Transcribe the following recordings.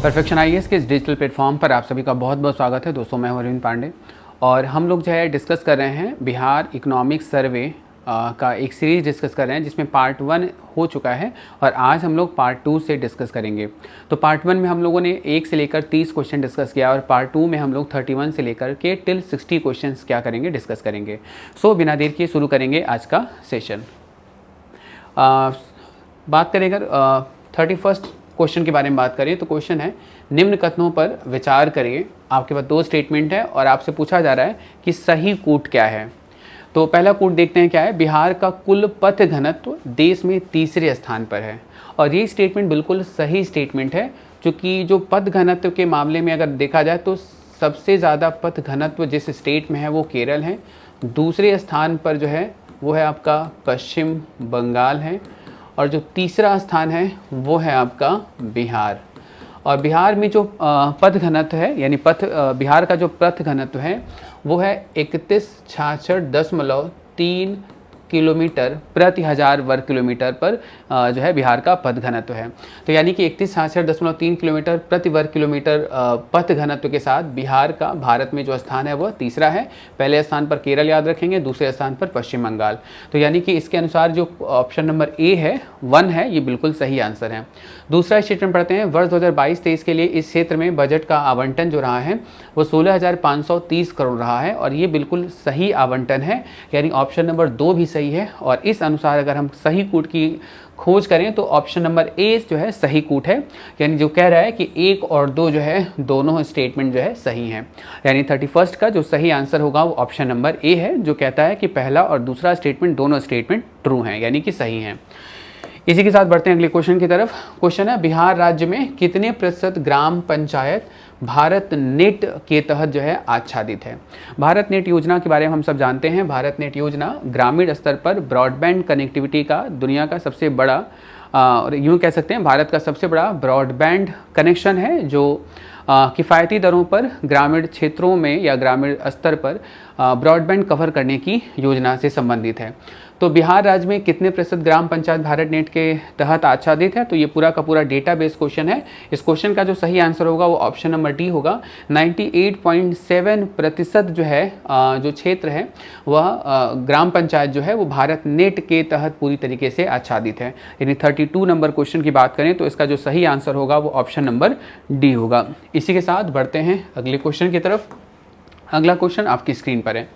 Perfection IAS के इस digital platform पर आप सभी का बहुत बहुत स्वागत है। दोस्तों, मैं हूं अरविंद पांडे और हम लोग जो है डिस्कस कर रहे हैं बिहार इकोनॉमिक सर्वे का एक सीरीज़ डिस्कस कर रहे हैं जिसमें पार्ट 1 हो चुका है और आज हम लोग पार्ट 2 से डिस्कस करेंगे। तो पार्ट 1 में हम लोगों ने 1 से लेकर 30 क्वेश्चन डिस्कस किया और पार्ट 2 में हम लोग 31 से लेकर के टिल 60 क्वेश्चन क्या करेंगे, डिस्कस करेंगे। सो बिना देर किए शुरू करेंगे आज का सेशन। बात करें अगर 31st क्वेश्चन के बारे में बात करें तो क्वेश्चन है, निम्न कथनों पर विचार करिए। आपके पास 2 स्टेटमेंट है और आपसे पूछा जा रहा है कि सही कूट क्या है। तो पहला कूट देखते हैं क्या है। बिहार का कुल पथ घनत्व देश में तीसरे स्थान पर है और ये स्टेटमेंट बिल्कुल सही स्टेटमेंट है, क्योंकि जो पथ घनत्व के मामले में अगर देखा जाए तो सबसे ज़्यादा पथ घनत्व जिस स्टेट में है वो केरल है। दूसरे स्थान पर जो है वो है आपका पश्चिम बंगाल है और जो तीसरा स्थान है वो है आपका बिहार। और बिहार में जो पथ घनत्व है यानी बिहार का जो पथ घनत्व है वो है 3166.3 किलोमीटर प्रति 1000 वर्ग किलोमीटर पर जो है बिहार का पथ घनत्व है। तो यानी कि 3166.3 किलोमीटर प्रति वर्ग किलोमीटर पथ घनत्व के साथ बिहार का भारत में जो स्थान है वह तीसरा है। पहले स्थान पर केरल याद रखेंगे, दूसरे स्थान पर पश्चिम बंगाल। तो यानी कि इसके अनुसार जो ऑप्शन नंबर ए है 1 है, ये बिल्कुल सही आंसर है। दूसरा स्टेटमेंट पढ़ते हैं। वर्ष 2022-23 के लिए इस क्षेत्र में बजट का आवंटन जो रहा है वो 16,530 करोड़ रहा है और ये बिल्कुल सही आवंटन है, यानी ऑप्शन नंबर 2 भी सही है। और इस अनुसार अगर हम सही कूट की खोज करें तो ऑप्शन नंबर ए जो है सही कूट है, यानी जो कह रहा है कि 1 और 2 जो है दोनों स्टेटमेंट जो है सही हैं। यानी 31st का जो सही आंसर होगा वो ऑप्शन नंबर ए है, जो कहता है कि पहला और दूसरा स्टेटमेंट दोनों स्टेटमेंट ट्रू हैं, यानी कि सही हैं। इसी के साथ बढ़ते हैं अगले क्वेश्चन की तरफ। क्वेश्चन है, बिहार राज्य में कितने प्रतिशत ग्राम पंचायत भारत नेट के तहत जो है आच्छादित है। भारत नेट योजना के बारे में हम सब जानते हैं। भारत नेट योजना ग्रामीण स्तर पर ब्रॉडबैंड कनेक्टिविटी का दुनिया का सबसे बड़ा और यूँ कह सकते हैं भारत का सबसे बड़ा ब्रॉडबैंड कनेक्शन है, जो किफ़ायती दरों पर ग्रामीण क्षेत्रों में या ग्रामीण स्तर पर ब्रॉडबैंड कवर करने की योजना से संबंधित है। तो बिहार राज्य में कितने प्रतिशत ग्राम पंचायत भारत नेट के तहत आच्छादित है, तो ये पूरा का पूरा डेटाबेस क्वेश्चन है। इस क्वेश्चन का जो सही आंसर होगा वो ऑप्शन नंबर डी होगा। 98.7% जो है जो क्षेत्र है वह ग्राम पंचायत जो है वो भारत नेट के तहत पूरी तरीके से आच्छादित है। यानी 32 नंबर क्वेश्चन की बात करें तो इसका जो सही आंसर होगा वो ऑप्शन नंबर डी होगा। इसी के साथ बढ़ते हैं अगले क्वेश्चन की तरफ। अगला क्वेश्चन आपकी स्क्रीन पर है।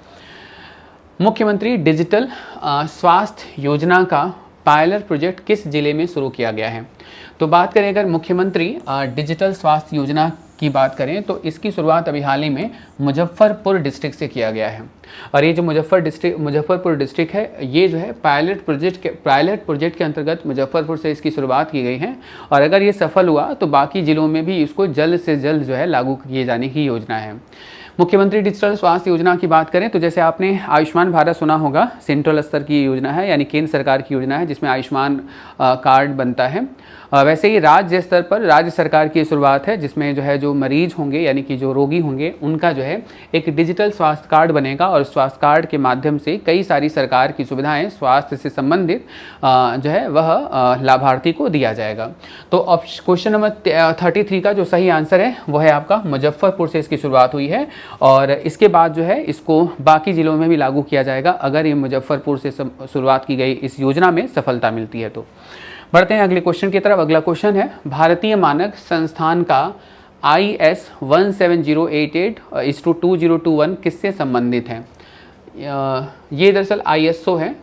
मुख्यमंत्री डिजिटल स्वास्थ्य योजना का पायलट प्रोजेक्ट किस जिले में शुरू किया गया है। तो बात करें अगर मुख्यमंत्री डिजिटल स्वास्थ्य योजना की बात करें तो इसकी शुरुआत अभी हाल ही में मुजफ्फरपुर डिस्ट्रिक्ट से किया गया है। और ये जो मुजफ्फरपुर डिस्ट्रिक्ट है ये जो है पायलट प्रोजेक्ट के अंतर्गत मुजफ्फरपुर से इसकी शुरुआत की गई है और अगर ये सफल हुआ तो बाकी ज़िलों में भी इसको जल्द से जल्द जो है लागू किए जाने की योजना है। मुख्यमंत्री डिजिटल स्वास्थ्य योजना की बात करें तो जैसे आपने आयुष्मान भारत सुना होगा, सेंट्रल स्तर की योजना है, यानी केंद्र सरकार की योजना है जिसमें आयुष्मान कार्ड बनता है। वैसे ही राज्य स्तर पर राज्य सरकार की शुरुआत है जिसमें जो है जो मरीज होंगे यानी कि जो रोगी होंगे उनका जो है एक डिजिटल स्वास्थ्य कार्ड बनेगा और स्वास्थ्य कार्ड के माध्यम से कई सारी सरकार की सुविधाएं स्वास्थ्य से संबंधित जो है वह लाभार्थी को दिया जाएगा। तो क्वेश्चन नंबर 33 का जो सही आंसर है वह है आपका मुजफ्फरपुर से इसकी शुरुआत हुई है और इसके बाद जो है इसको बाकी ज़िलों में भी लागू किया जाएगा अगर ये मुजफ्फरपुर से शुरुआत की गई इस योजना में सफलता मिलती है। तो बढ़ते हैं अगले क्वेश्चन की तरफ। अगला क्वेश्चन है, भारतीय मानक संस्थान का IS 17088/2021 किससे संबंधित है। ये दरअसल ISO है,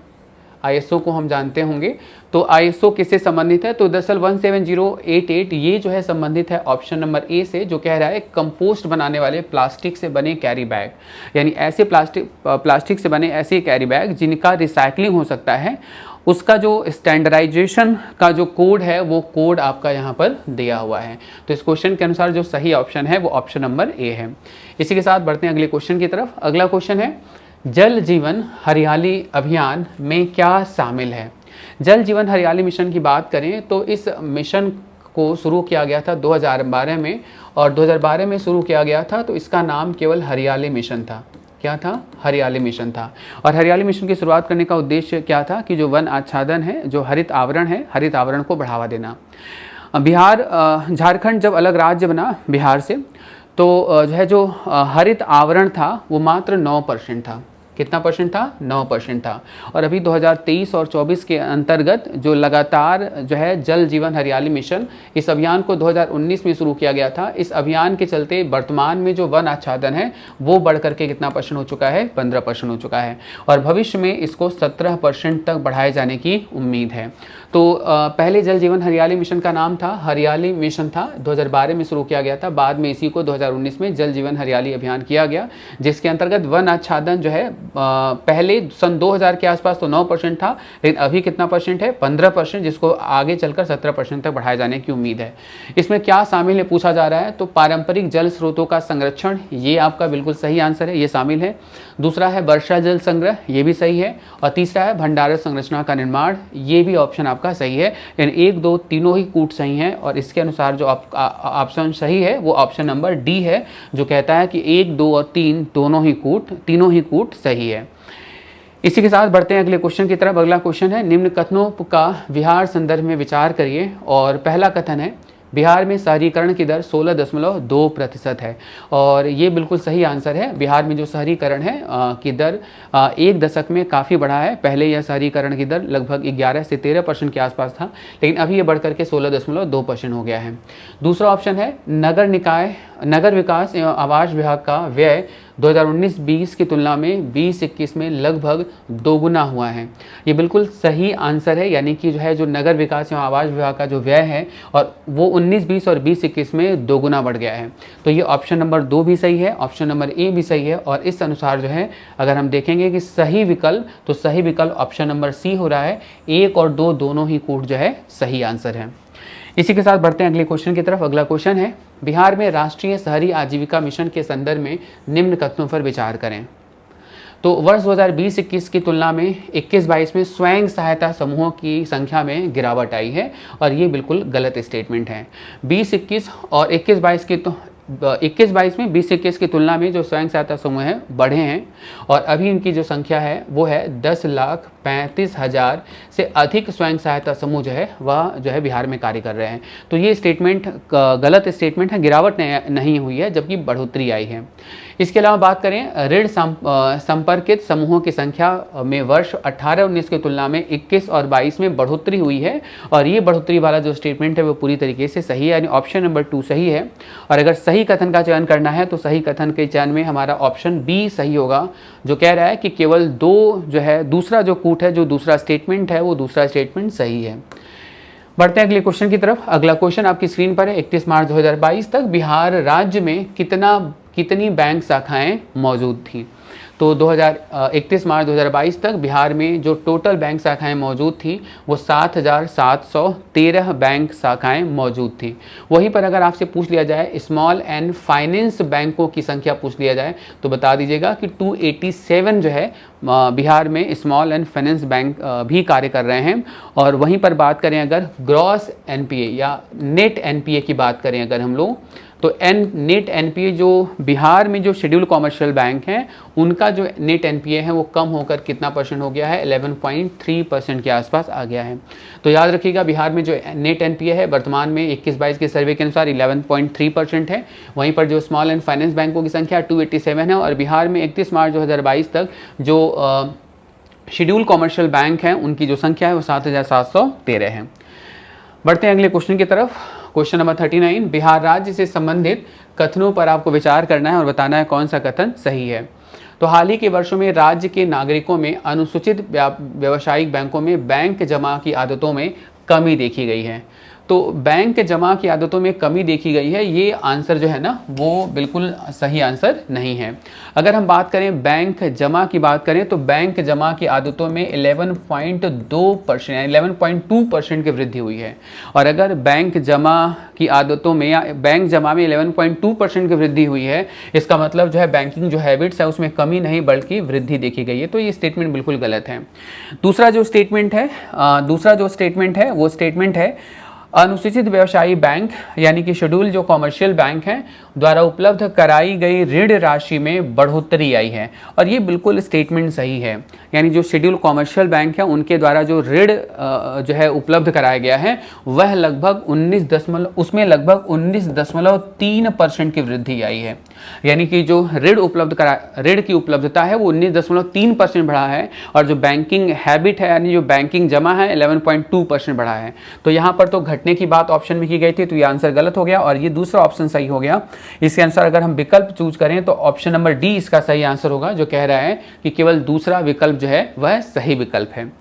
ISO को हम जानते होंगे। तो ISO किससे संबंधित है, तो दरअसल 17088 ये जो है संबंधित है ऑप्शन नंबर ए से, जो कह रहा है कंपोस्ट बनाने वाले प्लास्टिक से बने कैरी बैग, यानी ऐसे प्लास्टिक से बने ऐसे कैरी बैग जिनका रिसाइकलिंग हो सकता है, उसका जो स्टैंडर्डाइजेशन का जो कोड है वो कोड आपका यहाँ पर दिया हुआ है। तो इस क्वेश्चन के अनुसार जो सही ऑप्शन है वो ऑप्शन नंबर ए है। इसी के साथ बढ़ते हैं अगले क्वेश्चन की तरफ। अगला क्वेश्चन है, जल जीवन हरियाली अभियान में क्या शामिल है। जल जीवन हरियाली मिशन की बात करें तो इस मिशन को शुरू किया गया था 2012 में और 2012 में शुरू किया गया था तो इसका नाम केवल हरियाली मिशन था। क्या था? हरियाली मिशन था। और हरियाली मिशन की शुरुआत करने का उद्देश्य क्या था कि जो वन आच्छादन है, जो हरित आवरण है, हरित आवरण को बढ़ावा देना। बिहार झारखंड जब अलग राज्य बना बिहार से, तो जो है जो हरित आवरण था वो मात्र 9% था। कितना परसेंट था? 9% था। और अभी 2023 और 24 के अंतर्गत जो लगातार जो है जल जीवन हरियाली मिशन, इस अभियान को 2019 में शुरू किया गया था। इस अभियान के चलते वर्तमान में जो वन आच्छादन है वो बढ़ करके कितना परसेंट हो चुका है? 15% हो चुका है। और भविष्य में इसको 17% तक बढ़ाए जाने की उम्मीद है। तो पहले जल जीवन हरियाली मिशन का नाम था हरियाली मिशन था, 2012 में शुरू किया गया था। बाद में इसी को 2019 में जल जीवन हरियाली अभियान किया गया, जिसके अंतर्गत वन आच्छादन जो है पहले सन 2000 के आसपास तो 9% था, लेकिन अभी कितना परसेंट है? 15%, जिसको आगे चलकर 17% तक बढ़ाए जाने की उम्मीद है। इसमें क्या शामिल है पूछा जा रहा है, तो पारंपरिक जल स्रोतों का संरक्षण, ये आपका बिल्कुल सही आंसर है, ये शामिल है। दूसरा है वर्षा जल संग्रह, ये भी सही है। और तीसरा है भंडारण संरचना का निर्माण, ये भी ऑप्शन आपका सही है। यानी 1, 2, तीनों ही कूट सही हैं। और इसके अनुसार जो ऑप्शन सही है वो ऑप्शन नंबर डी है, जो कहता है कि 1, 2 और 3 तीनों ही कूट सही है। इसी के साथ बढ़ते हैं अगले क्वेश्चन की तरफ। अगला क्वेश्चन है, निम्न कथनों का बिहार संदर्भ में विचार करिए। और पहला कथन है, बिहार में शहरीकरण की दर 16.2% है। और ये बिल्कुल सही आंसर है। बिहार में जो शहरीकरण है की दर 1 दशक में काफ़ी बढ़ा है। पहले यह शहरीकरण की दर लगभग 11 से 13% के आसपास था, लेकिन अभी ये बढ़कर के 16.2% हो गया है। दूसरा ऑप्शन है, नगर विकास एवं आवास विभाग का व्यय 2019-20 की तुलना में 20-21 में लगभग दोगुना हुआ है। ये बिल्कुल सही आंसर है। यानी कि जो है जो नगर विकास एवं आवास विभाग का जो व्यय है और वो 19-20 और 20-21 में दोगुना बढ़ गया है। तो ये ऑप्शन नंबर 2 भी सही है, ऑप्शन नंबर ए भी सही है। और इस अनुसार जो है अगर हम देखेंगे कि सही विकल्प, तो सही विकल्प ऑप्शन नंबर सी हो रहा है। 1 और 2 दोनों ही कूट जो है सही आंसर है। इसी के साथ बढ़ते हैं अगले क्वेश्चन की तरफ। अगला क्वेश्चन है, बिहार में राष्ट्रीय शहरी आजीविका मिशन के संदर्भ में निम्न कथनों पर विचार करें। तो वर्ष 2020-21 की तुलना में 21-22 में स्वयं सहायता समूहों की संख्या में गिरावट आई है, और ये बिल्कुल गलत स्टेटमेंट है। 20-21 और 21-22 की तो 21-22 में 20-21 की तुलना में जो स्वयं सहायता समूह हैं बढ़े हैं, और अभी इनकी जो संख्या है वो है 10,35,000 से अधिक स्वयं सहायता समूह जो है वह जो है बिहार में कार्य कर रहे हैं। तो ये स्टेटमेंट गलत स्टेटमेंट है, गिरावट नहीं हुई है जबकि बढ़ोतरी आई है। इसके अलावा बात करें ऋण संपर्कित समूहों की संख्या में वर्ष 18-19 की तुलना में 21 और 22 में बढ़ोतरी हुई है, और ये बढ़ोतरी वाला जो स्टेटमेंट है वो पूरी तरीके से सही है, यानी ऑप्शन नंबर 2 सही है। और अगर सही कथन का चयन करना है तो सही कथन के चयन में हमारा ऑप्शन बी सही होगा, जो कह रहा है कि केवल 2 जो है दूसरा जो कूट है, जो दूसरा स्टेटमेंट है वो दूसरा स्टेटमेंट सही है। बढ़ते हैं अगले क्वेश्चन की तरफ। अगला क्वेश्चन आपकी स्क्रीन पर है, 31 मार्च 2022 तक बिहार राज्य में कितनी बैंक शाखाएं मौजूद थी। तो 31 मार्च 2022 तक बिहार में जो टोटल बैंक शाखाएं मौजूद थी वो 7,713 बैंक शाखाएं मौजूद थी। वहीं पर अगर आपसे पूछ लिया जाए स्मॉल एंड फाइनेंस बैंकों की संख्या पूछ लिया जाए तो बता दीजिएगा कि 287 जो है बिहार में स्मॉल एंड फाइनेंस बैंक भी कार्य कर रहे हैं। और वहीं पर बात करें अगर ग्रॉस एनपीए या नेट एनपीए की बात करें अगर हम लोग, तो नेट एनपीए जो बिहार में जो शेड्यूल कॉमर्शियल बैंक हैं उनका जो नेट एनपीए है वो कम होकर कितना परसेंट हो गया है? 11.3% के आसपास आ गया है। तो याद रखिएगा बिहार में जो नेट एनपीए है वर्तमान में 21-22 के सर्वे के अनुसार 11.3% है। वहीं पर जो स्मॉल एंड फाइनेंस बैंकों की संख्या 287 है, और बिहार में 31 मार्च 2022 तक जो शेड्यूल कॉमर्शियल बैंक हैं उनकी जो संख्या है वो 7,713 है। बढ़ते हैं अगले क्वेश्चन की तरफ। क्वेश्चन नंबर 39, बिहार राज्य से संबंधित कथनों पर आपको विचार करना है और बताना है कौन सा कथन सही है। तो हाल ही के वर्षों में राज्य के नागरिकों में अनुसूचित व्यावसायिक बैंकों में बैंक जमा की आदतों में कमी देखी गई है। तो बैंक जमा की आदतों में कमी देखी गई है, ये आंसर जो है ना वो बिल्कुल सही आंसर नहीं है। अगर हम बात करें बैंक जमा की बात करें तो बैंक जमा की आदतों में 11.2% यानी 11.2% की वृद्धि हुई है। और अगर बैंक जमा की आदतों में या बैंक जमा में 11.2% की वृद्धि हुई है, इसका मतलब जो है बैंकिंग जो हैबिट्स है उसमें कमी नहीं बल्कि वृद्धि देखी गई है। तो ये स्टेटमेंट बिल्कुल गलत है। दूसरा जो स्टेटमेंट है वो स्टेटमेंट है अनुसूचित व्यवसायी बैंक यानी कि शेड्यूल जो कॉमर्शियल बैंक हैं द्वारा उपलब्ध कराई गई ऋण राशि में बढ़ोतरी आई है। और ये बिल्कुल स्टेटमेंट सही है, यानी जो शेड्यूल कॉमर्शियल बैंक है उनके द्वारा जो ऋण जो है उपलब्ध कराया गया है वह लगभग 19.3% की वृद्धि आई है। यानी कि जो ऋण की उपलब्धता है वो 19.3% बढ़ा है, और जो बैंकिंग हैबिट है यानी जो बैंकिंग जमा है 11.2% बढ़ा है। तो यहाँ पर तो घटने की बात ऑप्शन में की गई थी, तो ये आंसर गलत हो गया और ये दूसरा ऑप्शन सही हो गया। इसके अनुसार अगर हम विकल्प चूज करें तो ऑप्शन नंबर डी इसका सही आंसर होगा, जो कह रहा है कि केवल दूसरा विकल्प जो है वह सही विकल्प है।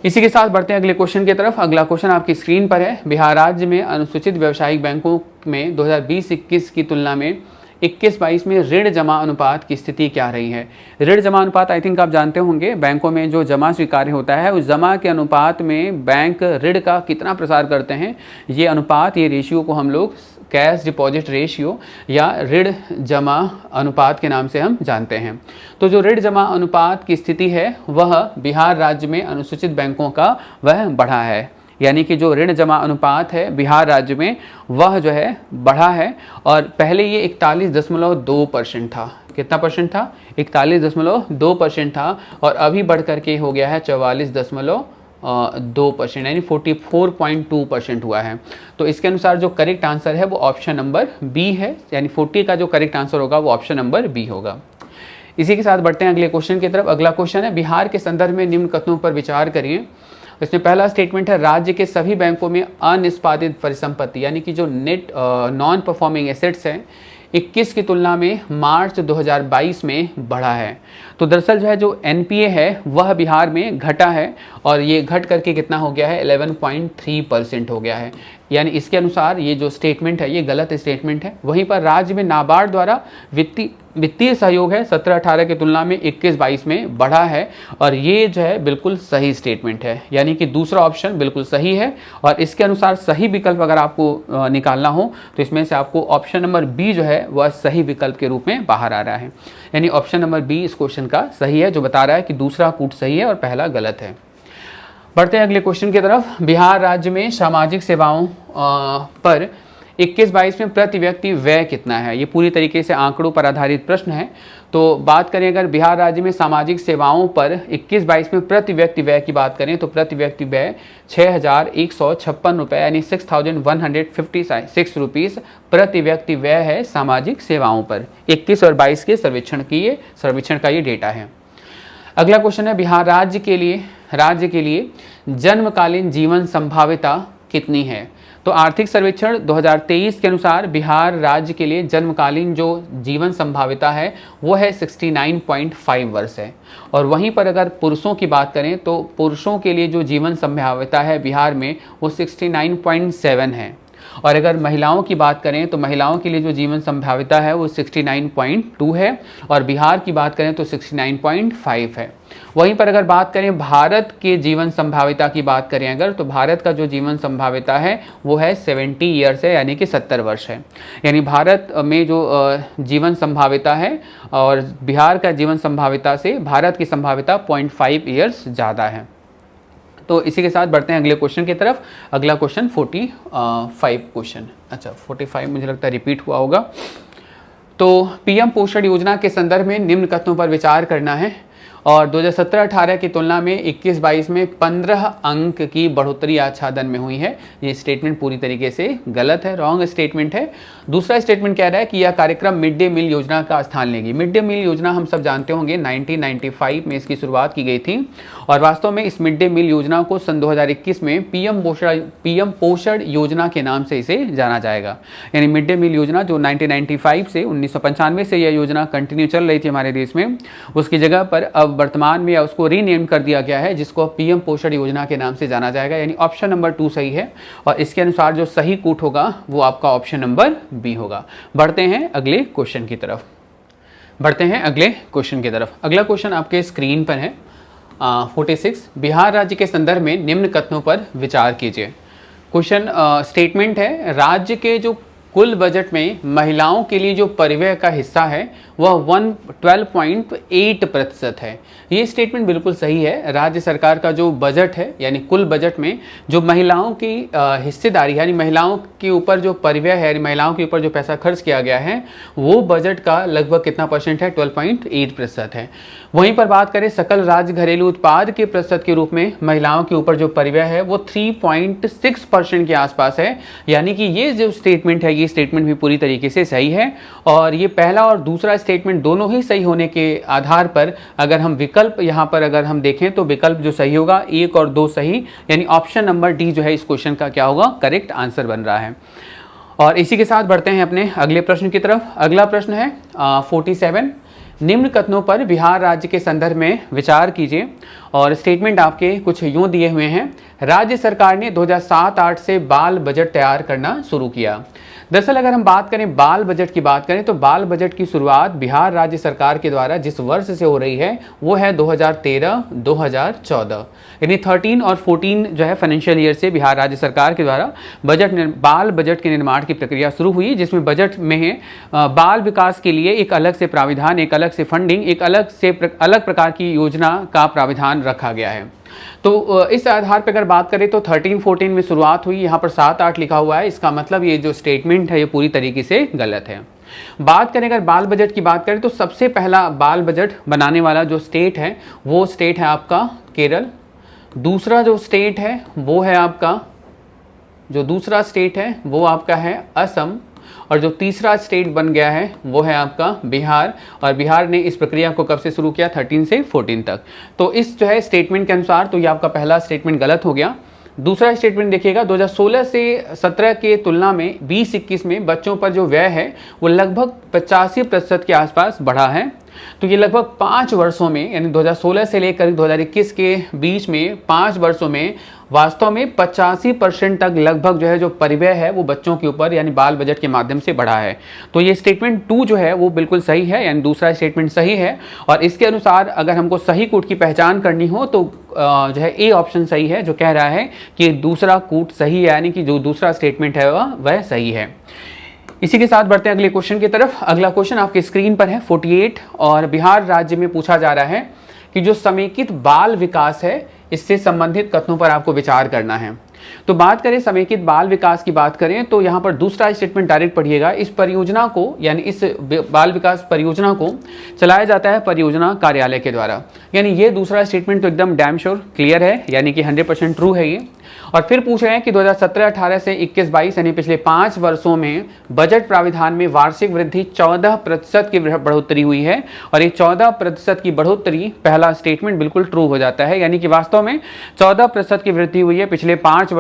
इसी के साथ बढ़ते हैं अगले क्वेश्चन की तरफ। अगला क्वेश्चन आपकी स्क्रीन पर है। बिहार राज्य में अनुसूचित व्यावसायिक बैंकों में 2020-21 की तुलना में 21-22 में ऋण जमा अनुपात की स्थिति क्या रही है। ऋण जमा अनुपात आई थिंक आप जानते होंगे, बैंकों में जो जमा स्वीकार्य होता है उस जमा के अनुपात में बैंक ऋण का कितना प्रसार करते हैं, ये अनुपात, ये रेशियो को हम लोग कैश डिपॉजिट रेशियो या ऋण जमा अनुपात के नाम से हम जानते हैं। तो जो ऋण जमा अनुपात की स्थिति है वह बिहार राज्य में अनुसूचित बैंकों का वह बढ़ा है। यानी कि जो ऋण जमा अनुपात है बिहार राज्य में वह जो है बढ़ा है, और पहले ये 41.2% था। कितना परसेंट था? 41.2% था, और अभी बढ़ करके हो गया है 44.2%, यानी 44.2% हुआ है। तो इसके अनुसार जो करेक्ट आंसर है वो ऑप्शन नंबर बी है, यानी 40 का जो करेक्ट आंसर होगा वो ऑप्शन नंबर बी होगा। इसी के साथ बढ़ते हैं अगले क्वेश्चन की तरफ। अगला क्वेश्चन है, बिहार के संदर्भ में निम्न कथनों पर विचार करिए। इसमें पहला स्टेटमेंट है, राज्य के सभी बैंकों में अनिष्पादित परिसंपत्ति यानी कि जो नेट नॉन परफॉर्मिंग एसेट्स हैं 21 की तुलना में मार्च 2022 में बढ़ा है। तो दरअसल जो है जो एनपीए है वह बिहार में घटा है, और ये घट करके कितना हो गया है 11.3% हो गया है। यानी इसके अनुसार ये जो स्टेटमेंट है ये गलत स्टेटमेंट है। वहीं पर राज्य में नाबार्ड द्वारा वित्तीय सहयोग है 17-18 की तुलना में 21-22 में बढ़ा है, और ये जो है बिल्कुल सही स्टेटमेंट है। यानी कि दूसरा ऑप्शन बिल्कुल सही है, और इसके अनुसार सही विकल्प अगर आपको निकालना हो तो इसमें से आपको ऑप्शन नंबर बी जो है वह सही विकल्प के रूप में बाहर आ रहा है। यानी ऑप्शन नंबर बी इस क्वेश्चन का सही है, जो बता रहा है कि दूसरा कूट सही है और पहला गलत है। बढ़ते हैं अगले क्वेश्चन की तरफ। बिहार राज्य में सामाजिक सेवाओं पर 21-22 में प्रति व्यक्ति व्यय कितना है। ये पूरी तरीके से आंकड़ों पर आधारित प्रश्न है। तो बात करें अगर बिहार राज्य में सामाजिक सेवाओं पर 21-22 में प्रति व्यक्ति व्यय की बात करें तो प्रति व्यक्ति व्यय 6,156 रुपये यानी 6,156 रुपीज़ प्रति व्यक्ति व्यय है सामाजिक सेवाओं पर। 21 और 22 के सर्वेक्षण का ये डेटा है। अगला क्वेश्चन है, बिहार राज्य के लिए जन्मकालीन जीवन संभाव्यता कितनी है। तो आर्थिक सर्वेक्षण 2023 के अनुसार बिहार राज्य के लिए जन्मकालीन जो जीवन संभाव्यता है वो है 69.5 वर्ष है। और वहीं पर अगर पुरुषों की बात करें तो पुरुषों के लिए जो जीवन संभाव्यता है बिहार में वो 69.7 है। और अगर महिलाओं की बात करें तो महिलाओं के लिए जो जीवन संभाव्यता है वो 69.2 है, और बिहार की बात करें तो 69.5 है। वहीं पर अगर बात करें भारत के जीवन संभाव्यता की बात करें अगर, तो भारत का जो जीवन संभाव्यता है वो है 70 ईयर्स है, यानी कि 70 वर्ष है। यानी भारत में जो जीवन संभाव्यता है और बिहार का जीवन संभाव्यता से भारत की संभाव्यता 0.5 ईयर्स ज़्यादा है। तो इसी के साथ बढ़ते हैं अगले क्वेश्चन की तरफ। अगला क्वेश्चन 45 क्वेश्चन, अच्छा 45 मुझे लगता है रिपीट हुआ होगा। तो पीएम पोषण योजना के संदर्भ में निम्न कथनों पर विचार करना है, और 2017-18 की तुलना में 21-22 में 15 अंक की बढ़ोतरी आच्छादन में हुई है। ये स्टेटमेंट पूरी तरीके से गलत है, रॉन्ग स्टेटमेंट है। दूसरा स्टेटमेंट कह रहा है कि यह कार्यक्रम मिड डे मील योजना का स्थान लेगी। मिड डे मील योजना हम सब जानते होंगे 1995 में इसकी शुरुआत की गई थी, और वास्तव में इस मिड डे मील योजना को सन 2021 में पीएम पोषण योजना के नाम से इसे जाना जाएगा। यानी मिड डे मील योजना जो 1995 से 1995 से यह योजना कंटिन्यू चल रही थी हमारे देश में, उसकी जगह पर अब वर्तमान में या उसको रीनेम कर दिया गया है, जिसको पीएम पोषण योजना के नाम से जाना जाएगा। यानी ऑप्शन नंबर 2 सही है, और इसके अनुसार जो सही कूट होगा वो आपका ऑप्शन नंबर बी होगा। बढ़ते हैं अगले क्वेश्चन की तरफ। अगला क्वेश्चन आपके स्क्रीन पर है 46। बिहार राज्य के संदर्भ में निम्न कथनों पर विचार कीजिए। क्वेश्चन स्टेटमेंट है, राज्य के जो कुल बजट में महिलाओं के लिए जो परिव्यय का हिस्सा है वह 12.8% है। ये स्टेटमेंट बिल्कुल सही है। राज्य सरकार का जो बजट है यानी कुल बजट में जो महिलाओं की हिस्सेदारी यानी महिलाओं के ऊपर जो परिव्यय है, महिलाओं के ऊपर जो पैसा खर्च किया गया है वो बजट का लगभग कितना परसेंट है, 12.8% है। वहीं पर बात करें सकल राज्य घरेलू उत्पाद के प्रतिशत के रूप में महिलाओं के ऊपर जो परिव्यय है वो 3.6% के आसपास है। यानी कि ये जो स्टेटमेंट है ये स्टेटमेंट भी पूरी तरीके से सही है। और ये पहला और दूसरा स्टेटमेंट दोनों ही सही होने के आधार पर अगर हम विकल्प यहाँ पर अगर हम देखें तो विकल्प जो सही होगा 1 और 2 सही, यानी ऑप्शन नंबर डी जो है इस क्वेश्चन का क्या होगा, करेक्ट आंसर बन रहा है। और इसी के साथ बढ़ते हैं अपने अगले प्रश्न की तरफ। अगला प्रश्न है 47, निम्न कथनों पर बिहार राज्य के संदर्भ में विचार कीजिए। और स्टेटमेंट आपके कुछ यूं दिए हुए हैं। राज्य सरकार ने 2007-8 से बाल बजट तैयार करना शुरू किया। दरअसल अगर हम बात करें बाल बजट की बात करें तो बाल बजट की शुरुआत बिहार राज्य सरकार के द्वारा जिस वर्ष से हो रही है वो है 2013-2014, यानी 13 और 14 जो है फाइनेंशियल ईयर से बिहार राज्य सरकार के द्वारा बाल बजट के निर्माण की प्रक्रिया शुरू हुई, जिसमें बजट में बाल विकास के लिए एक अलग से प्राविधान, एक अलग से फंडिंग, एक अलग प्रकार की योजना का प्राविधान रखा गया है। तो इस आधार पर अगर बात करें तो 13-14 में शुरुआत हुई, यहाँ पर 7-8 लिखा हुआ है, इसका मतलब ये जो स्टेटमेंट है ये पूरी तरीके से गलत है। बात करें अगर बाल बजट की बात करें तो सबसे पहला बाल बजट बनाने वाला जो स्टेट है वो स्टेट है आपका केरल। दूसरा जो स्टेट है वो है आपका है असम। और जो तीसरा स्टेट बन गया है वो है आपका बिहार। और बिहार ने इस प्रक्रिया को कब से शुरू किया, 13 से 14 तक। तो इस जो है स्टेटमेंट के अनुसार तो ये आपका पहला स्टेटमेंट गलत हो गया। दूसरा स्टेटमेंट देखिएगा, 2016 से 17 के तुलना में 20-21 में बच्चों पर जो व्यय है वो लगभग 85% के आसपास बढ़ा है। तो ये लगभग 5 वर्षों में, यानी 2016 से लेकर 2021 के बीच में 5 वर्षों में वास्तव में 85% तक लगभग जो है जो परिव्यय है वो बच्चों के ऊपर यानी बाल बजट के माध्यम से बढ़ा है। तो ये स्टेटमेंट 2 जो है वो बिल्कुल सही है, यानी दूसरा स्टेटमेंट सही है। और इसके अनुसार अगर हमको सही कूट की पहचान करनी हो तो जो है ए ऑप्शन सही है, जो कह रहा है कि दूसरा कूट सही है, यानी कि जो दूसरा स्टेटमेंट है वह सही है। इसी के साथ बढ़ते हैं अगले क्वेश्चन की तरफ। अगला क्वेश्चन आपके स्क्रीन पर है 48 और बिहार राज्य में पूछा जा रहा है कि जो समेकित बाल विकास है इससे संबंधित कथनों पर आपको विचार करना है। तो बात करें समेकित बाल विकास की बात करें तो यहाँ पर दूसरा स्टेटमेंट डायरेक्ट पढ़िएगा। इस परियोजना को यानी इस बाल विकास परियोजना को चलाया जाता है परियोजना कार्यालय के द्वारा, यानी ये दूसरा स्टेटमेंट तो एकदम डैम श्योर क्लियर है, यानी कि 100% ट्रू है ये। और फिर पूछ रहे हैं कि 2017-18 से 21-22 यानी पिछले 5 वर्षों में बजट प्राविधान में वार्षिक वृद्धि 14% की बढ़ोतरी हुई है। और ये 14% की बढ़ोतरी पहला स्टेटमेंट बिल्कुल ट्रू हो जाता है, यानी कि वास्तव में 14% की वृद्धि हुई है पिछले 5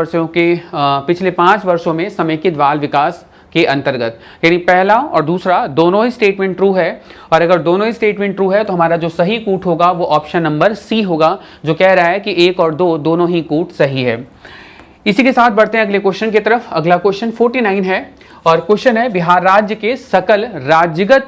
वर्षों में समेकित बाल विकास के अंतर्गत। यानी पहला और दूसरा दोनों ही स्टेटमेंट ट्रू है। और अगर दोनों ही स्टेटमेंट ट्रू है तो हमारा जो सही कूट होगा वो ऑप्शन नंबर सी होगा, जो कह रहा है कि 1 और 2 दोनों ही कूट सही है। इसी के साथ बढ़ते हैं अगले क्वेश्चन की तरफ। अगला क्वेश्चन 49 है और क्वेश्चन है बिहार राज्य के सकल राज्यगत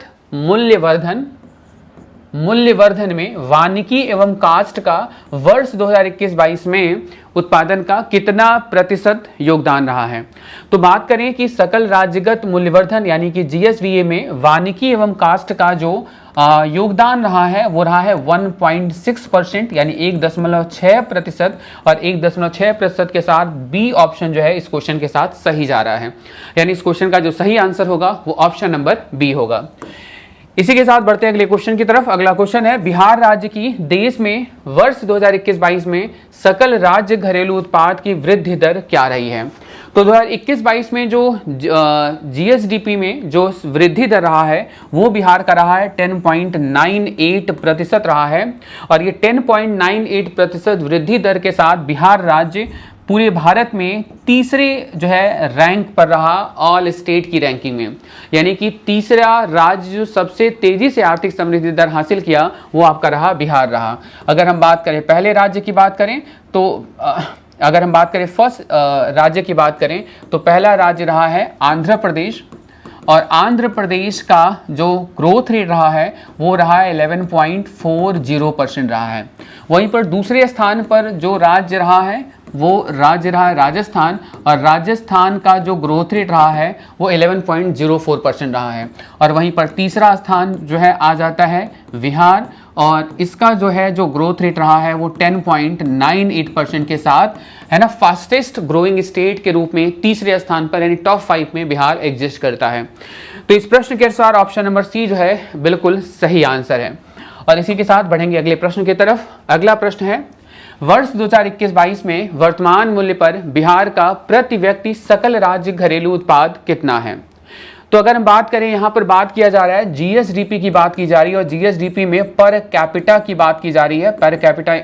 मूल्यवर्धन में वानिकी एवं काष्ठ का वर्ष 2021-22 में उत्पादन का कितना प्रतिशत योगदान रहा है। तो बात करें कि सकल राज्यगत मूल्यवर्धन यानी कि जीएसवीए में वानिकी एवं काष्ठ का जो योगदान रहा है वो रहा है 1.6%, यानी 1.6%। और 1.6% के साथ बी ऑप्शन जो है इस क्वेश्चन के साथ सही जा रहा है, यानी इस क्वेश्चन का जो सही आंसर होगा वो ऑप्शन नंबर बी होगा। इसी के साथ बढ़ते हैं अगले क्वेश्चन की तरफ। अगला क्वेश्चन है बिहार राज्य की देश में वर्ष 2021-22 में सकल राज्य घरेलू उत्पाद की वृद्धि दर क्या रही है। तो 2021-22 में जो जीएसडीपी में जो वृद्धि दर रहा है वो बिहार का रहा है 10.98% रहा है। और ये 10.98% वृद्धि दर के साथ बिहार राज्य पूरे भारत में तीसरे जो है रैंक पर रहा ऑल स्टेट की रैंकिंग में, यानी कि तीसरा राज्य जो सबसे तेजी से आर्थिक समृद्धि दर हासिल किया वो आपका रहा बिहार रहा। अगर हम बात करें पहले राज्य की बात करें तो अगर हम बात करें फर्स्ट राज्य की बात करें तो पहला राज्य रहा है आंध्र प्रदेश। और आंध्र प्रदेश का जो ग्रोथ रेट रहा है वो रहा है 11.40% रहा है। वहीं पर दूसरे स्थान पर जो राज्य रहा है वो राज्य रहा है राजस्थान, और राजस्थान का जो ग्रोथ रेट रहा है वो 11.04% रहा है। और वहीं पर तीसरा स्थान जो है आ जाता है बिहार, और इसका जो है जो ग्रोथ रेट रहा है वो 10.98% के साथ है ना फास्टेस्ट ग्रोइंग स्टेट के रूप में तीसरे स्थान पर यानी टॉप 5 में बिहार एग्जिस्ट करता है। तो इस प्रश्न के अनुसार ऑप्शन नंबर सी जो है बिल्कुल सही आंसर है। और इसी के साथ बढ़ेंगे अगले प्रश्न की तरफ। अगला प्रश्न है, वर्ष 2021-22 में वर्तमान मूल्य पर बिहार का प्रति व्यक्ति सकल राज्य घरेलू उत्पाद कितना है? तो अगर हम बात करें, यहाँ पर बात किया जा रहा है जीएसडीपी की बात की जा रही है, और जीएसडीपी में पर कैपिटा की बात की जा रही है, पर कैपिटा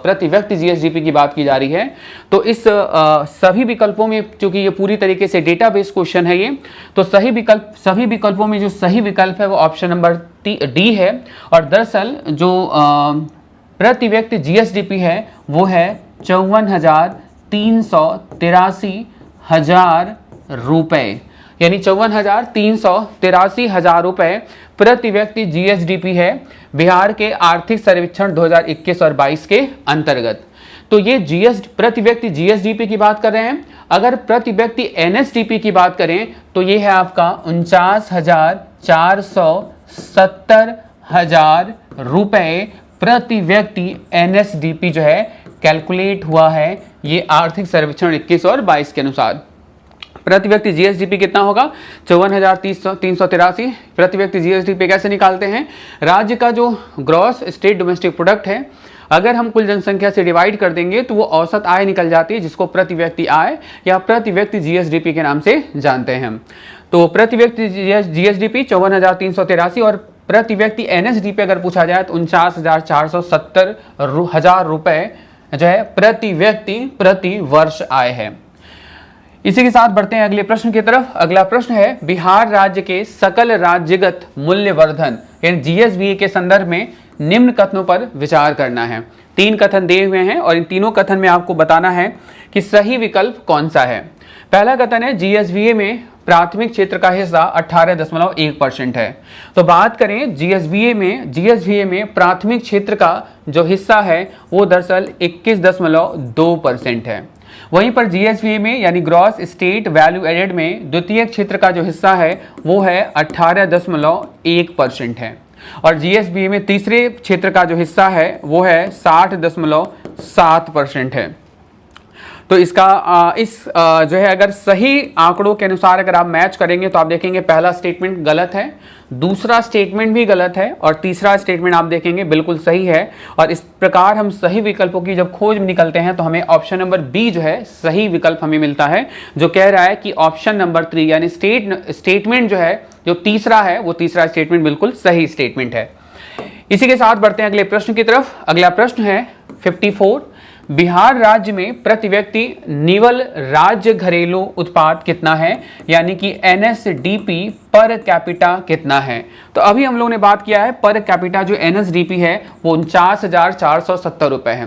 प्रति व्यक्ति जीएसडीपी की बात की जा रही है। तो इस सभी विकल्पों में, चूंकि ये पूरी तरीके से डेटाबेस क्वेश्चन है ये, तो सभी विकल्पों में जो सही विकल्प है वो ऑप्शन नंबर डी है। और दरअसल जो प्रति व्यक्ति जीएसडीपी है वो है 54,383,000 रुपए, यानी 54,383,000 रुपए प्रति व्यक्ति जीएसडीपी है बिहार के आर्थिक सर्वेक्षण 2021 और 22 के अंतर्गत। तो ये प्रति व्यक्ति जीएसडीपी की बात कर रहे हैं। अगर प्रति व्यक्ति एनएसडीपी की बात करें तो ये है आपका 49,470,000 रुपए प्रति व्यक्ति एनएसडीपी जो है कैलकुलेट हुआ है ये आर्थिक सर्वेक्षण 21 और 22 के अनुसार। प्रति व्यक्ति जीएसडीपी कितना होगा? 54,383 प्रति व्यक्ति जीएसडीपी कैसे निकालते हैं? राज्य का जो ग्रॉस स्टेट डोमेस्टिक प्रोडक्ट है, अगर हम कुल जनसंख्या से डिवाइड कर देंगे तो वो औसत आय निकल जाती है, जिसको प्रति व्यक्ति आय या प्रति व्यक्ति जीएसडीपी के नाम से जानते हैं। तो प्रति व्यक्ति जीएसडीपी 54,383 और प्रति व्यक्ति एनएसडीपी अगर पूछा जाए तो 49,470,000 रुपए जो है प्रति व्यक्ति प्रति वर्ष आय है। इसी के साथ बढ़ते हैं अगले प्रश्न की तरफ। अगला प्रश्न है, बिहार राज्य के सकल राज्यगत मूल्यवर्धन यानी जीएसवीए के संदर्भ में निम्न कथनों पर विचार करना है। 3 कथन दिए हुए हैं और इन तीनों कथन में आपको बताना है कि सही विकल्प कौन सा है। पहला कथन है, जीएसवीए में प्राथमिक क्षेत्र का हिस्सा 18.1% है। तो बात करें जीएसवीए में प्राथमिक क्षेत्र का जो हिस्सा है वो दरअसल 21.2% है। वहीं पर जीएसवीए में यानी ग्रॉस स्टेट वैल्यू एडेड में द्वितीय क्षेत्र का जो हिस्सा है वो है 18.1% है, और जीएसवीए में तीसरे क्षेत्र का जो हिस्सा है वो है 60.7% है। तो इसका जो है अगर सही आंकड़ों के अनुसार अगर आप मैच करेंगे तो आप देखेंगे पहला स्टेटमेंट गलत है, दूसरा स्टेटमेंट भी गलत है और तीसरा स्टेटमेंट आप देखेंगे बिल्कुल सही है। और इस प्रकार हम सही विकल्पों की जब खोज में निकलते हैं तो हमें ऑप्शन नंबर बी जो है सही विकल्प हमें मिलता है, जो कह रहा है कि ऑप्शन नंबर 3 यानी स्टेटमेंट जो है जो तीसरा है वो तीसरा स्टेटमेंट बिल्कुल सही स्टेटमेंट है। इसी के साथ बढ़ते हैं अगले प्रश्न की तरफ। अगला प्रश्न है 54, बिहार राज्य में प्रति व्यक्ति निवल राज्य घरेलू उत्पाद कितना है, यानी कि एनएसडीपी पर कैपिटा कितना है। तो अभी हम लोगों ने बात किया है पर कैपिटा जो एनएसडीपी है वो 49,470 रुपए है।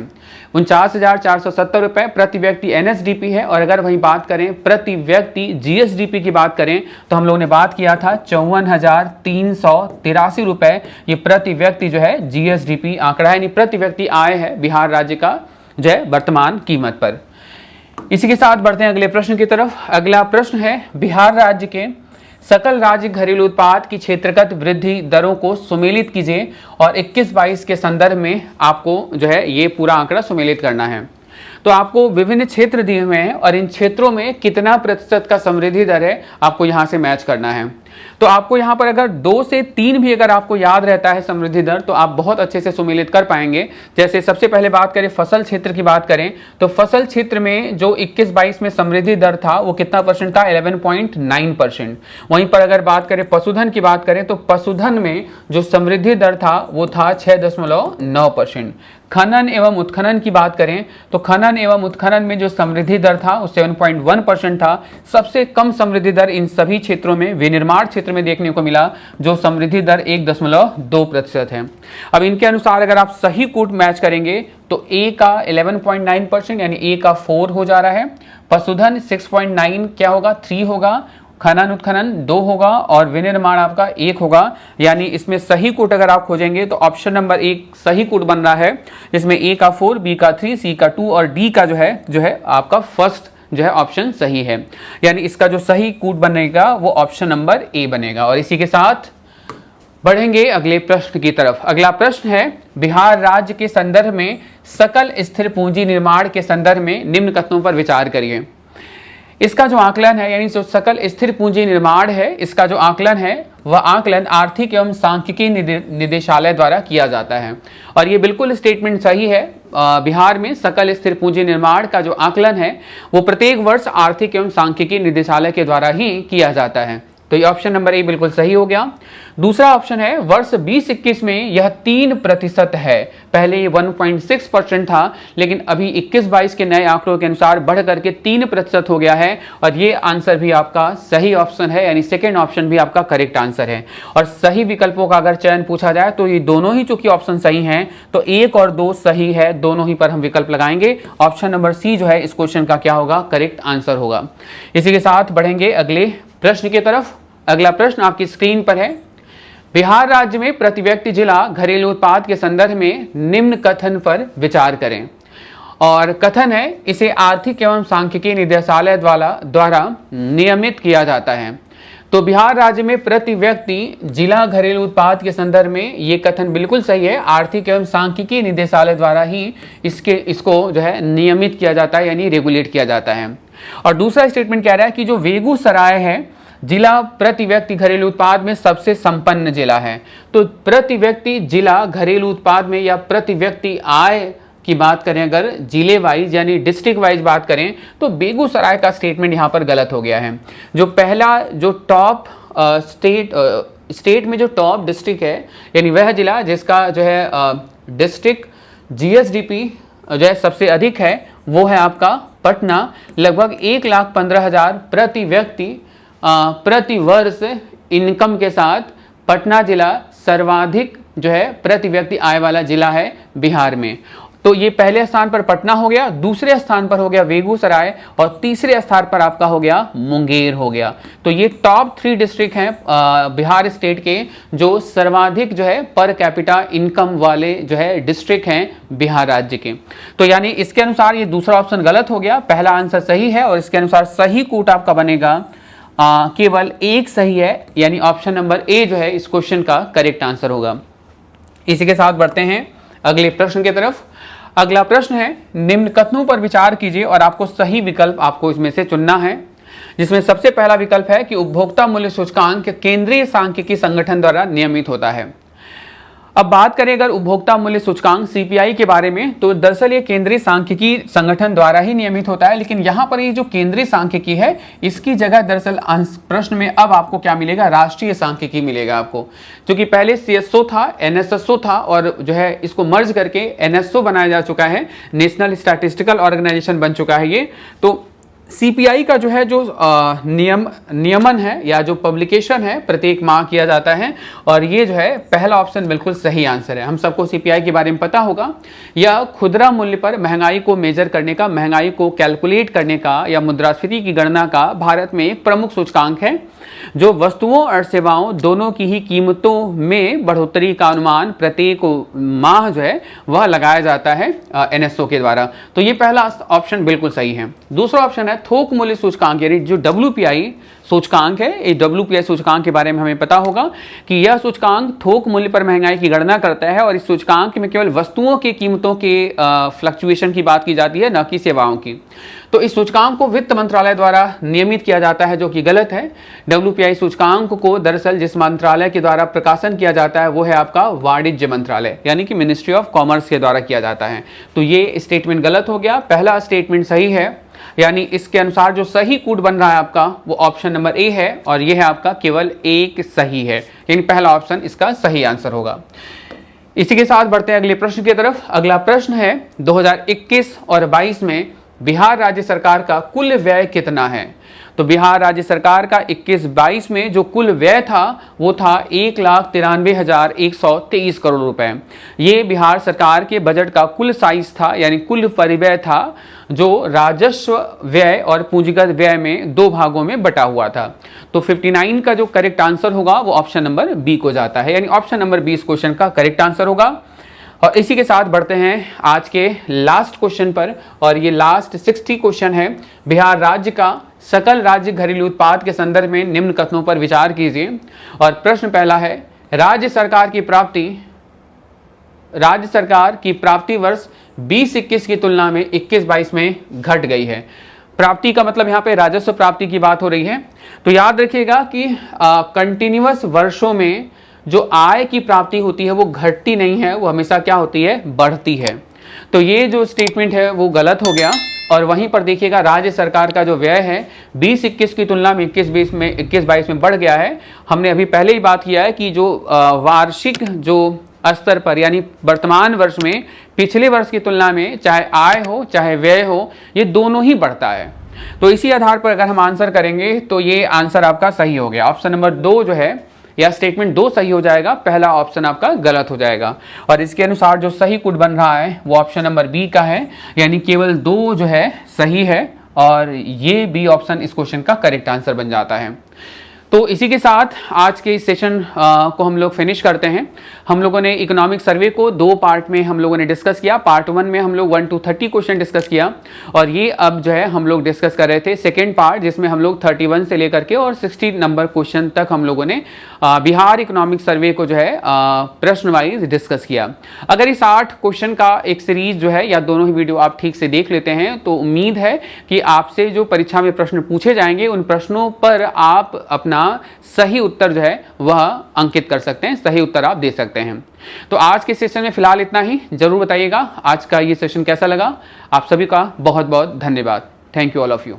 49,470 रुपए प्रति व्यक्ति एनएसडीपी है। और अगर वही बात करें प्रति व्यक्ति जीएसडीपी की बात करें तो हम लोगों ने बात किया था 54,383 रुपए ये प्रति व्यक्ति जो है जीएसडीपी आंकड़ा है, यानी प्रति व्यक्ति आय है बिहार राज्य का जो है वर्तमान कीमत पर। इसी के साथ बढ़ते हैं अगले प्रश्न की तरफ। अगला प्रश्न है, बिहार राज्य के सकल राज्य घरेलू उत्पाद की क्षेत्रगत वृद्धि दरों को सुमेलित कीजिए और 21-22 के संदर्भ में आपको जो है ये पूरा आंकड़ा सुमेलित करना है। तो आपको विभिन्न क्षेत्र दिए हुए हैं और इन क्षेत्रों में कितना प्रतिशत का समृद्धि दर है आपको यहाँ से मैच करना है। तो आपको यहाँ पर अगर 2 से 3 भी अगर आपको याद रहता है समृद्धि दर तो आप बहुत अच्छे से सुमेलित कर पाएंगे। जैसे सबसे पहले बात करें फसल क्षेत्र की बात करें तो फसल क्षेत्र में जो 21-22 में समृद्धि दर था वो कितना परसेंट था? 11.9%। वहीं पर अगर बात करें पशुधन की बात करें तो पशुधन में जो समृद्धि दर था वो था 6.9%। खनन एवं उत्खनन की बात करें तो खनन एवं उत्खनन में जो समृद्धि दर था वो 7.1% था। सबसे कम समृद्धि दर इन सभी क्षेत्रों में विनिर्माण क्षेत्र में देखने को मिला, जो समृद्धि दर 1.2% है। अब इनके अनुसार अगर आप सही कूट मैच करेंगे तो ए का 11.9% यानी ए का 4 हो जा रहा है, पशुधन 6.9 क्या होगा? 3 होगा, खनन उत्खनन 2 होगा और विनिर्माण आपका 1 होगा। यानी इसमें सही कूट अगर आप खोजेंगे तो ऑप्शन नंबर 1 सही कूट बन रहा है, जिसमें ए का 4, बी का 3, सी का 2 और डी का जो है आपका फर्स्ट जो है ऑप्शन सही है। यानी इसका जो सही कूट बनेगा वो ऑप्शन नंबर ए बनेगा। और इसी के साथ बढ़ेंगे अगले प्रश्न की तरफ। अगला प्रश्न है, बिहार राज्य के संदर्भ में सकल स्थिर पूंजी निर्माण के संदर्भ में निम्न कथनों पर विचार करिए। इसका जो आकलन है, यानी जो सकल स्थिर पूंजी निर्माण है, इसका जो आकलन है वह आकलन आर्थिक एवं सांख्यिकी निदेशालय द्वारा किया जाता है। और ये बिल्कुल स्टेटमेंट सही है। बिहार में सकल स्थिर पूंजी निर्माण का जो आकलन है वो प्रत्येक वर्ष आर्थिक एवं सांख्यिकी निदेशालय के द्वारा ही किया जाता है। तो ये ऑप्शन नंबर ए बिल्कुल सही हो गया। दूसरा ऑप्शन है, वर्ष 2021 में यह 3% है। पहले ये 1.6% था, लेकिन अभी 21-22 के नए आंकड़ों के अनुसार बढ़ करके 3% हो गया है। और ये आंसर भी आपका सही ऑप्शन है, यानी सेकेंड ऑप्शन भी आपका करेक्ट आंसर है। और सही विकल्पों का अगर चयन पूछा जाए तो ये दोनों ही चूंकि ऑप्शन सही हैं, तो 1 और 2 सही है, दोनों ही पर हम विकल्प लगाएंगे। ऑप्शन नंबर सी जो है इस क्वेश्चन का क्या होगा, करेक्ट आंसर होगा। इसी के साथ बढ़ेंगे अगले प्रश्न की तरफ। अगला प्रश्न आपकी स्क्रीन पर है, बिहार राज्य में प्रति व्यक्ति जिला घरेलू उत्पाद के संदर्भ में निम्न कथन पर विचार करें। और कथन है, इसे आर्थिक एवं सांख्यिकी निदेशालय द्वारा नियमित किया जाता है। तो बिहार राज्य में प्रति व्यक्ति जिला घरेलू उत्पाद के संदर्भ में ये कथन बिल्कुल सही है। आर्थिक एवं सांख्यिकी निदेशालय द्वारा ही इसको जो है नियमित किया जाता है, यानी रेगुलेट किया जाता है। और दूसरा स्टेटमेंट कह रहा है कि जो बेगूसराय है जिला प्रति व्यक्ति घरेलू उत्पाद में सबसे संपन्न जिला है। तो प्रति व्यक्ति जिला घरेलू उत्पाद में या प्रति व्यक्ति आय की बात करें, अगर जिले वाइज यानी डिस्ट्रिक्ट वाइज बात करें, तो बेगूसराय का स्टेटमेंट यहाँ पर गलत हो गया है। जो पहला जो टॉप स्टेट में जो टॉप डिस्ट्रिक्ट है, यानी वह जिला जिसका जो है डिस्ट्रिक्ट जीएसडीपी जो है सबसे अधिक है, वो है आपका पटना। लगभग 1,15,000 प्रति व्यक्ति प्रति वर्ष इनकम के साथ पटना जिला सर्वाधिक जो है प्रति व्यक्ति आय वाला जिला है बिहार में। तो ये पहले स्थान पर पटना हो गया, दूसरे स्थान पर हो गया बेगूसराय और तीसरे स्थान पर आपका हो गया मुंगेर हो गया। तो ये टॉप 3 डिस्ट्रिक्ट हैं बिहार स्टेट के जो सर्वाधिक जो है पर कैपिटा इनकम वाले जो है डिस्ट्रिक्ट हैं बिहार राज्य के। तो यानी इसके अनुसार ये दूसरा ऑप्शन गलत हो गया, पहला आंसर सही है। और इसके अनुसार सही कूट आपका बनेगा केवल 1 सही है, यानी ऑप्शन नंबर ए जो है इस क्वेश्चन का करेक्ट आंसर होगा। इसी के साथ बढ़ते हैं अगले प्रश्न की तरफ। अगला प्रश्न है, निम्न कथनों पर विचार कीजिए और आपको सही विकल्प आपको इसमें से चुनना है, जिसमें सबसे पहला विकल्प है कि उपभोक्ता मूल्य सूचकांक केंद्रीय सांख्यिकी संगठन द्वारा नियमित होता है। अब बात करें अगर उपभोक्ता मूल्य सूचकांक सीपीआई के बारे में, तो दरअसल ये केंद्रीय सांख्यिकी संगठन द्वारा ही नियमित होता है। लेकिन यहाँ पर ये जो केंद्रीय सांख्यिकी है, इसकी जगह दरअसल प्रश्न में अब आपको क्या मिलेगा, राष्ट्रीय सांख्यिकी मिलेगा आपको। क्योंकि पहले सीएसओ था, एनएसएसओ था, और जो है इसको मर्ज करके एनएसओ बनाया जा चुका है, नेशनल स्टैटिस्टिकल ऑर्गेनाइजेशन बन चुका है ये। तो सीपीआई का जो है जो नियमन है या जो पब्लिकेशन है प्रत्येक माह किया जाता है। और ये जो है पहला ऑप्शन बिल्कुल सही आंसर है। हम सबको सीपीआई के बारे में पता होगा, यह खुदरा मूल्य पर महंगाई को मेजर करने का, महंगाई को कैलकुलेट करने का या मुद्रास्फीति की गणना का भारत में एक प्रमुख सूचकांक है, जो वस्तुओं और सेवाओं दोनों की ही कीमतों में बढ़ोतरी का अनुमान प्रत्येक माह जो है वह लगाया जाता है एनएसओ के द्वारा। तो ये पहला ऑप्शन बिल्कुल सही है। दूसरा ऑप्शन है थोक मूल्य सूचकांक, यानी जो डब्ल्यूपीआई सूचकांक है। इस डब्ल्यूपीआई सूचकांक के बारे में हमें पता होगा कि यह सूचकांक थोक मूल्य पर महंगाई की गणना करता है और इस सूचकांक में केवल वस्तुओं के कीमतों के फ्लक्चुएशन की बात की जाती है, न कि सेवाओं की। तो इस सूचकांक को वित्त मंत्रालय द्वारा नियमित किया जाता है, जो कि गलत है। डब्ल्यूपीआई सूचकांक को दरअसल जिस मंत्रालय के द्वारा प्रकाशन किया जाता है वो है आपका वाणिज्य मंत्रालय, यानी कि मिनिस्ट्री ऑफ कॉमर्स के द्वारा किया जाता है। तो ये स्टेटमेंट गलत हो गया, पहला स्टेटमेंट सही है। यानी इसके अनुसार जो सही कूट बन रहा है आपका वो ऑप्शन नंबर ए है, और यह है आपका केवल 1 सही है, यानी पहला ऑप्शन इसका सही आंसर होगा। इसी के साथ बढ़ते हैं अगले प्रश्न की तरफ। अगला प्रश्न है, 2021 और 22 में बिहार राज्य सरकार का कुल व्यय कितना है। तो बिहार राज्य सरकार का 21-22 में जो कुल व्यय था वो था 1,93,123 करोड़ रुपए। ये बिहार सरकार के बजट का कुल साइज था, यानी कुल परिव्यय था जो राजस्व व्यय और पूंजीगत व्यय में दो भागों में बटा हुआ था। तो 59 का जो करेक्ट आंसर होगा वो ऑप्शन नंबर बी को जाता है, यानी ऑप्शन नंबर बी इस क्वेश्चन का करेक्ट आंसर होगा। और इसी के साथ बढ़ते हैं आज के लास्ट क्वेश्चन पर, और ये लास्ट 60 क्वेश्चन है। बिहार राज्य का सकल राज्य घरेलू उत्पाद के संदर्भ में निम्न कथनों पर विचार कीजिए। और प्रश्न पहला है, राज्य सरकार की प्राप्ति वर्ष 20-21 की तुलना में 21-22 में घट गई है। प्राप्ति का मतलब यहाँ पे राजस्व प्राप्ति की बात हो रही है। तो याद रखिएगा कि कंटिन्यूअस वर्षों में जो आय की प्राप्ति होती है वो घटती नहीं है, वो हमेशा क्या होती है, बढ़ती है। तो ये जो स्टेटमेंट है वो गलत हो गया। और वहीं पर देखिएगा राज्य सरकार का जो व्यय है 20-21 की तुलना में 21-22 में बढ़ गया है। हमने अभी पहले ही बात किया है कि जो वार्षिक जो स्तर पर यानी वर्तमान वर्ष में पिछले वर्ष की तुलना में चाहे आय हो चाहे व्यय हो, ये दोनों ही बढ़ता है। तो इसी आधार पर अगर हम आंसर करेंगे तो ये आंसर आपका सही हो गया। ऑप्शन नंबर 2 जो है या स्टेटमेंट 2 सही हो जाएगा, पहला ऑप्शन आपका गलत हो जाएगा। और इसके अनुसार जो सही कुट बन रहा है वो ऑप्शन नंबर बी का है, यानी केवल 2 जो है सही है और ये बी ऑप्शन इस क्वेश्चन का करेक्ट आंसर बन जाता है। तो इसी के साथ आज के इस सेशन को हम लोग फिनिश करते हैं। हम लोगों ने इकोनॉमिक सर्वे को 2 पार्ट में हम लोगों ने डिस्कस किया। पार्ट 1 में हम लोग 1 to 30 क्वेश्चन डिस्कस किया, और ये अब जो है हम लोग डिस्कस कर रहे थे सेकेंड पार्ट, जिसमें हम लोग 31 से लेकर के और 60 नंबर क्वेश्चन तक हम लोगों ने बिहार इकोनॉमिक सर्वे को जो है प्रश्न वाइज डिस्कस किया। अगर इस 8 क्वेश्चन का एक सीरीज जो है या दोनों ही वीडियो आप ठीक से देख लेते हैं तो उम्मीद है कि आपसे जो परीक्षा में प्रश्न पूछे जाएंगे उन प्रश्नों पर आप अपना सही उत्तर जो है वह अंकित कर सकते हैं, सही उत्तर आप दे सकते हैं। तो आज के सेशन में फिलहाल इतना ही। जरूर बताइएगा आज का ये सेशन कैसा लगा। आप सभी का बहुत बहुत धन्यवाद। Thank you all of you.